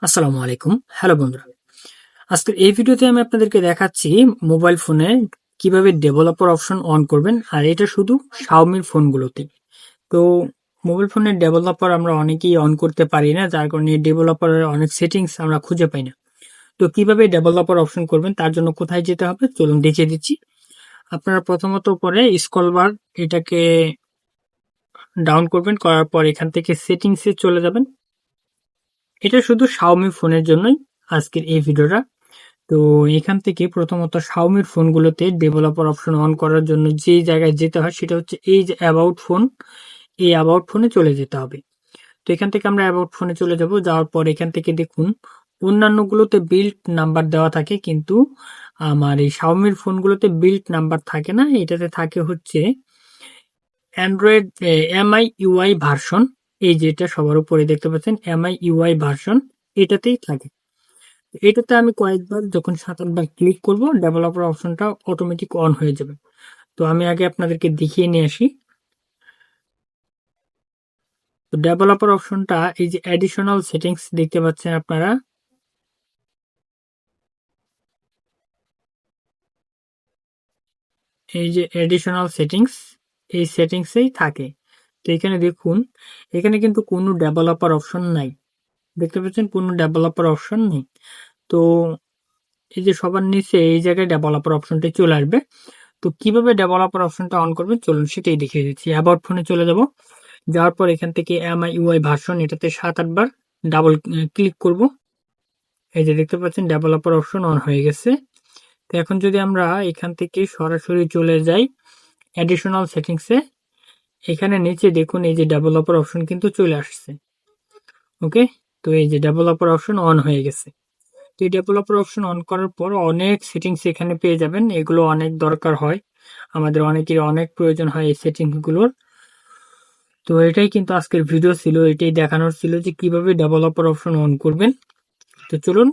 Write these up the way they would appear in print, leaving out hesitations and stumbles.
আসসালামু আলাইকুম। হ্যালো বন্ধুরা। আজকের এই ভিডিওতে আমি আপনাদেরকে দেখাচ্ছি মোবাইল ফোনে কিভাবে ডেভেলপার অপশন অন করবেন, আর এটা শুধু শাওমির ফোনগুলোতে। তো মোবাইল ফোনের ডেভেলপার আমরা অনেকেই অন করতে পারি না, যার কারণে ডেভেলপারের অনেক সেটিংস আমরা খুঁজে পাই না। তো কিভাবে ডেভেলপার অপশন করবেন তার জন্য কোথায় যেতে হবে চলুন দেখিয়ে দিচ্ছি। আপনারা প্রথমত পরে স্ক্রল বার এটাকে ডাউন করবেন, করার পর এখান থেকে সেটিংসে চলে যাবেন। এটা শুধু শাওমি ফোনের জন্যই আজকের এই ভিডিওটা। তো এখান থেকে প্রথমত শাওমির ফোনগুলোতে ডেভেলপার অপশন অন করার জন্য যে জায়গায় যেতে হয় সেটা হচ্ছে এই যে অ্যাবাউট ফোন, এই অ্যাবাউট ফোনে চলে যেতে হবে। তো এখান থেকে আমরা অ্যাবাউট ফোনে চলে যাব। যাওয়ার পর এখান থেকে দেখুন অন্যান্যগুলোতে বিল্ড নাম্বার দেওয়া থাকে, কিন্তু আমার এই শাওমির ফোনগুলোতে বিল্ড নাম্বার থাকে না। এটাতে থাকে হচ্ছে অ্যান্ড্রয়েড এমআই ইউআই ভার্সন। এই যেটা সবার উপরে দেখতে পাচ্ছেন এমআই ইউআই ভার্সন, এটাতেই থাকে। এটাতে আমি কয়েকবার যখন 7-8 বার ক্লিক করব ডেভেলপার অপশনটা অটোমেটিক অন হয়ে যাবে। তো আমি আগে আপনাদেরকে দেখিয়ে নিয়ে আসি। তো ডেভেলপার অপশনটা এই যে অ্যাডিশনাল সেটিংস দেখতে পাচ্ছেন আপনারা, এই যে অ্যাডিশনাল সেটিংস, এই সেটিংসেই থাকে। তো এখানে দেখুন, এখানে কিন্তু কোনো ডেভেলপার অপশন নাই। দেখতে পাচ্ছেন কোনো ডেভেলপার অপশন নেই। তো এই যে সবার নিচে এই জায়গায় ডেভেলপার অপশনটা চলে আসবে। তো কিভাবে ডেভেলপার অপশনটা অন করবেন চলুন সেটাই দেখিয়ে দিচ্ছি। অ্যাবাউট ফোনে চলে যাব। যাওয়ার পর এখান থেকে এমআই ইউআই ভার্সন, এটাতে 7-8 বার ডাবল ক্লিক করব। এই যে দেখতে পাচ্ছেন ডেভেলপার অপশন অন হয়ে গেছে। তো এখন যদি আমরা এখান থেকে সরাসরি চলে যাই অ্যাডিশনাল সেটিংসে, এখানে নিচে দেখুন এই যে ডেভেলপার অপশন কিন্তু চলে আসছে। ওকে, তো এই যে ডেভেলপার অপশন অন হয়ে গেছে। তো এই ডেভেলপার অপশন অন করার পর অনেক সেটিংস এখানে পেয়ে যাবেন। এগুলো অনেক দরকার হয়, আমাদের অনেকের অনেক প্রয়োজন হয় এই সেটিংসগুলোর। তো এটাই কিন্তু আজকের ভিডিও ছিল, এটাই দেখানোর ছিল যে কিভাবে ডেভেলপার অপশন অন করবেন। তো চলুন,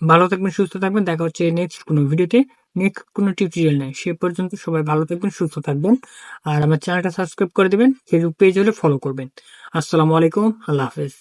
ভালো থাকবেন, সুস্থ থাকবেন, দেখা হচ্ছে নেক্সট কোনো ভিডিওতে, নেক্সট কোনো টিউটোরিয়াল নেই। সে পর্যন্ত সবাই ভালো থাকবেন, সুস্থ থাকবেন, আর আমার চ্যানেলটা সাবস্ক্রাইব করে দেবেন, ফেসবুক পেজ হলে ফলো করবেন। আসসালামু আলাইকুম, আল্লাহ হাফেজ।